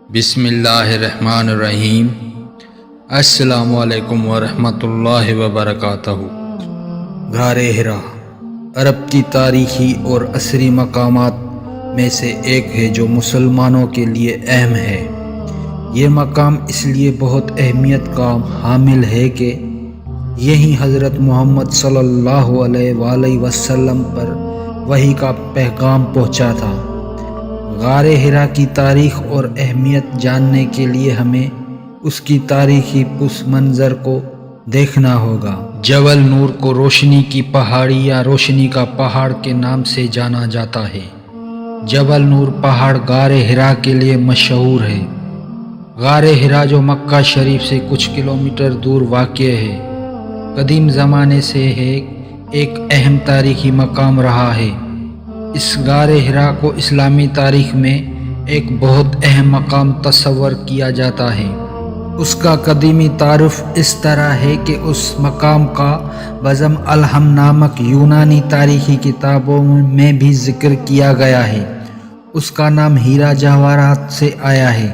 بسم اللہ الرحمن الرحیم۔ السلام علیکم ورحمۃ اللہ وبرکاتہ۔ غار ہرا عرب کی تاریخی اور عصری مقامات میں سے ایک ہے جو مسلمانوں کے لیے اہم ہے۔ یہ مقام اس لیے بہت اہمیت کا حامل ہے کہ یہیں حضرت محمد صلی اللہ علیہ وآلہ وسلم پر وحی کا پیغام پہنچا تھا۔ غار ہرا کی تاریخ اور اہمیت جاننے کے لیے ہمیں اس کی تاریخی پس منظر کو دیکھنا ہوگا۔ جبل نور کو روشنی کی پہاڑی یا روشنی کا پہاڑ کے نام سے جانا جاتا ہے۔ جبل نور پہاڑ غار ہرا کے لیے مشہور ہے۔ غار ہرا جو مکہ شریف سے کچھ کلومیٹر دور واقع ہے، قدیم زمانے سے ایک اہم تاریخی مقام رہا ہے۔ اس غار ہرا کو اسلامی تاریخ میں ایک بہت اہم مقام تصور کیا جاتا ہے۔ اس کا قدیمی تعارف اس طرح ہے کہ اس مقام کا بزم الحم نامک یونانی تاریخی کتابوں میں بھی ذکر کیا گیا ہے۔ اس کا نام ہیرا جواہرات سے آیا ہے۔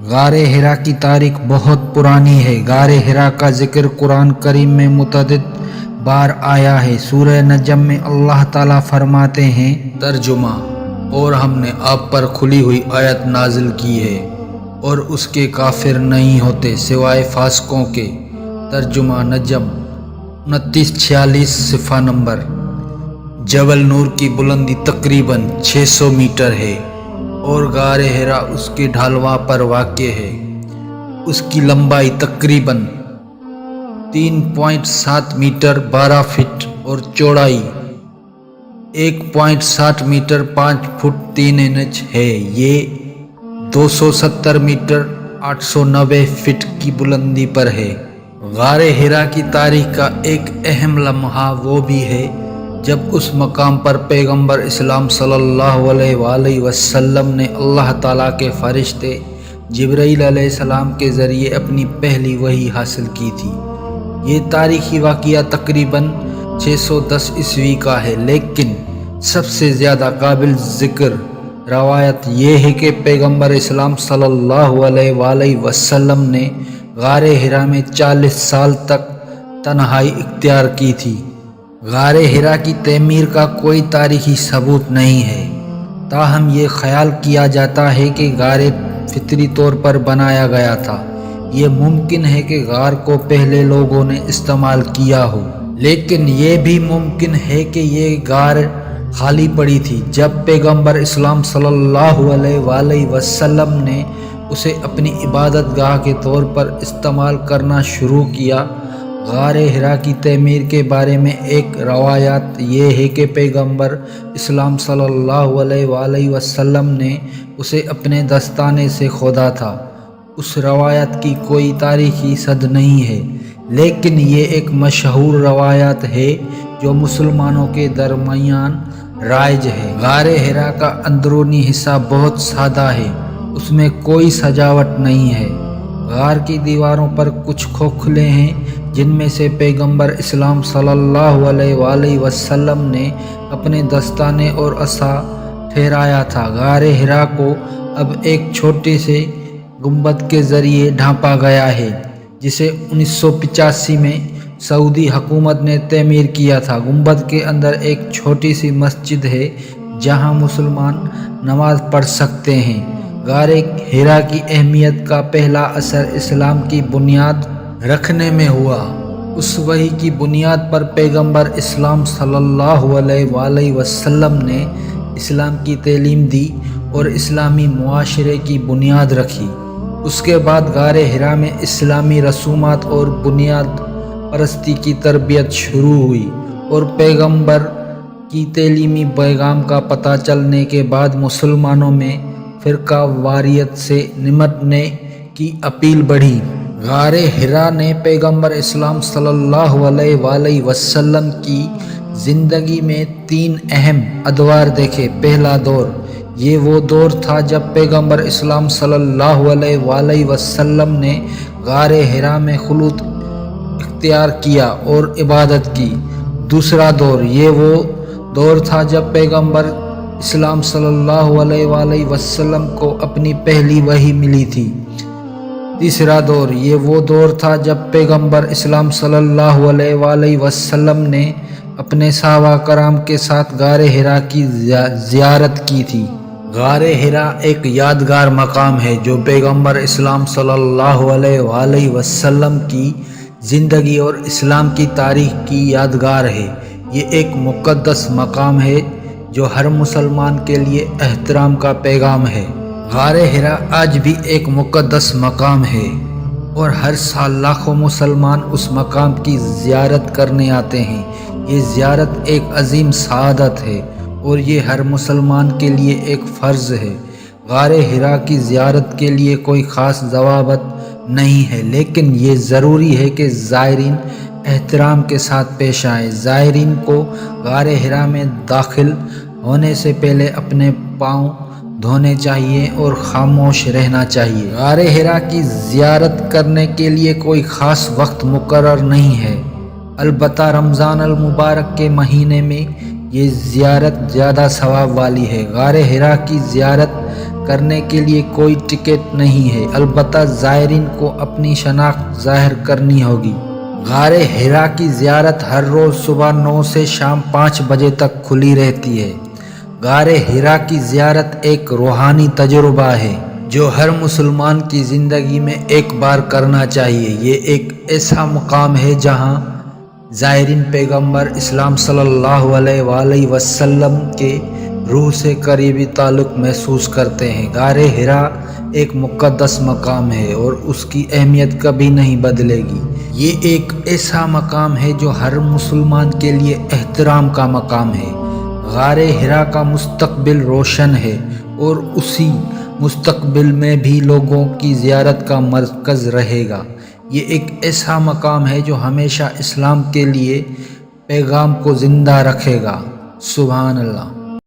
غار ہرا کی تاریخ بہت پرانی ہے۔ غار ہرا کا ذکر قرآن کریم میں متعدد بار آیا ہے۔ سورہ نجم میں اللہ تعالیٰ فرماتے ہیں، ترجمہ: اور ہم نے آپ پر کھلی ہوئی آیت نازل کی ہے اور اس کے کافر نہیں ہوتے سوائے فاسقوں کے۔ ترجمہ نجم 2946 صفحہ نمبر۔ جبل نور کی بلندی تقریباً 600 میٹر ہے اور غار ہرا اس کے ڈھالواں پر واقع ہے۔ اس کی لمبائی تقریباً 3.7 میٹر 12 فٹ اور چوڑائی 1.60 میٹر 5 فٹ 3 انچ ہے۔ یہ 270 میٹر 890 فٹ کی بلندی پر ہے۔ غار ہرا کی تاریخ کا ایک اہم لمحہ وہ بھی ہے جب اس مقام پر پیغمبر اسلام صلی اللہ علیہ وآلہ وسلم نے اللہ تعالیٰ کے فرشتے جبرائیل علیہ السلام کے ذریعے اپنی پہلی وحی حاصل کی تھی۔ یہ تاریخی واقعہ تقریباً 610 عیسوی کا ہے، لیکن سب سے زیادہ قابل ذکر روایت یہ ہے کہ پیغمبر اسلام صلی اللہ علیہ وآلہ وسلم نے غار ہرا میں 40 سال تک تنہائی اختیار کی تھی۔ غار ہرا کی تعمیر کا کوئی تاریخی ثبوت نہیں ہے، تاہم یہ خیال کیا جاتا ہے کہ غار فطری طور پر بنایا گیا تھا۔ یہ ممکن ہے کہ غار کو پہلے لوگوں نے استعمال کیا ہو، لیکن یہ بھی ممکن ہے کہ یہ غار خالی پڑی تھی جب پیغمبر اسلام صلی اللہ علیہ وآلہ وسلم نے اسے اپنی عبادت گاہ کے طور پر استعمال کرنا شروع کیا۔ غار ہرا کی تعمیر کے بارے میں ایک روایت یہ ہے کہ پیغمبر اسلام صلی اللہ علیہ وآلہ وسلم نے اسے اپنے دستانے سے کھودا تھا۔ اس روایت کی کوئی تاریخی سند نہیں ہے، لیکن یہ ایک مشہور روایت ہے جو مسلمانوں کے درمیان رائج ہے۔ غار ہرا کا اندرونی حصہ بہت سادہ ہے، اس میں کوئی سجاوٹ نہیں ہے۔ غار کی دیواروں پر کچھ کھوکھلے ہیں جن میں سے پیغمبر اسلام صلی اللہ علیہ وآلہ وسلم نے اپنے دستانے اور عصا ٹھہرایا تھا۔ غار ہرا کو اب ایک چھوٹے سے گنبد کے ذریعے ڈھانپا گیا ہے جسے 1985 میں سعودی حکومت نے تعمیر کیا تھا۔ گنبد کے اندر ایک چھوٹی سی مسجد ہے جہاں مسلمان نماز پڑھ سکتے ہیں۔ غار ہرا کی اہمیت کا پہلا اثر اسلام کی بنیاد رکھنے میں ہوا۔ اس وحی کی بنیاد پر پیغمبر اسلام صلی اللہ علیہ وآلہ وسلم نے اسلام کی تعلیم دی اور اسلامی معاشرے کی بنیاد رکھی۔ اس کے بعد غار ہرا میں اسلامی رسومات اور بنیاد پرستی کی تربیت شروع ہوئی اور پیغمبر کی تعلیمی پیغام کا پتہ چلنے کے بعد مسلمانوں میں فرقہ واریت سے نمٹنے کی اپیل بڑھی۔ غار ہرا نے پیغمبر اسلام صلی اللہ علیہ وآلہ وسلم کی زندگی میں 3 اہم ادوار دیکھے۔ پہلا دور یہ وہ دور تھا جب پیغمبر اسلام صلی اللہ علیہ وآلہ وسلم نے غار ہرا میں خلوت اختیار کیا اور عبادت کی۔ دوسرا دور یہ وہ دور تھا جب پیغمبر اسلام صلی اللہ علیہ وآلہ وسلم کو اپنی پہلی وحی ملی تھی۔ تیسرا دور، یہ وہ دور تھا جب پیغمبر اسلام صلی اللہ علیہ وآلہ وسلم نے اپنے صحابہ کرام کے ساتھ غار حرا کی زیارت کی تھی۔ غار حرا ایک یادگار مقام ہے جو پیغمبر اسلام صلی اللہ علیہ وآلہ وسلم کی زندگی اور اسلام کی تاریخ کی یادگار ہے۔ یہ ایک مقدس مقام ہے جو ہر مسلمان کے لیے احترام کا پیغام ہے۔ غار حرا آج بھی ایک مقدس مقام ہے اور ہر سال لاکھوں مسلمان اس مقام کی زیارت کرنے آتے ہیں۔ یہ زیارت ایک عظیم سعادت ہے اور یہ ہر مسلمان کے لیے ایک فرض ہے۔ غار حرا کی زیارت کے لیے کوئی خاص ضوابط نہیں ہے، لیکن یہ ضروری ہے کہ زائرین احترام کے ساتھ پیش آئیں۔ زائرین کو غار حرا میں داخل ہونے سے پہلے اپنے پاؤں دھونے چاہیے اور خاموش رہنا چاہیے۔ غار حرا کی زیارت کرنے کے لیے کوئی خاص وقت مقرر نہیں ہے، البتہ رمضان المبارک کے مہینے میں یہ زیارت زیادہ ثواب والی ہے۔ غار حرا کی زیارت کرنے کے لیے کوئی ٹکٹ نہیں ہے، البتہ زائرین کو اپنی شناخت ظاہر کرنی ہوگی۔ غار حرا کی زیارت ہر روز صبح 9 سے شام 5 بجے تک کھلی رہتی ہے۔ غار حرا کی زیارت ایک روحانی تجربہ ہے جو ہر مسلمان کی زندگی میں ایک بار کرنا چاہیے۔ یہ ایک ایسا مقام ہے جہاں زائرین پیغمبر اسلام صلی اللہ علیہ وآلہ وسلم کے روح سے قریبی تعلق محسوس کرتے ہیں۔ غار حرا ایک مقدس مقام ہے اور اس کی اہمیت کبھی نہیں بدلے گی۔ یہ ایک ایسا مقام ہے جو ہر مسلمان کے لیے احترام کا مقام ہے۔ غار حرا کا مستقبل روشن ہے اور اسی مستقبل میں بھی لوگوں کی زیارت کا مرکز رہے گا۔ یہ ایک ایسا مقام ہے جو ہمیشہ اسلام کے لیے پیغام کو زندہ رکھے گا۔ سبحان اللہ۔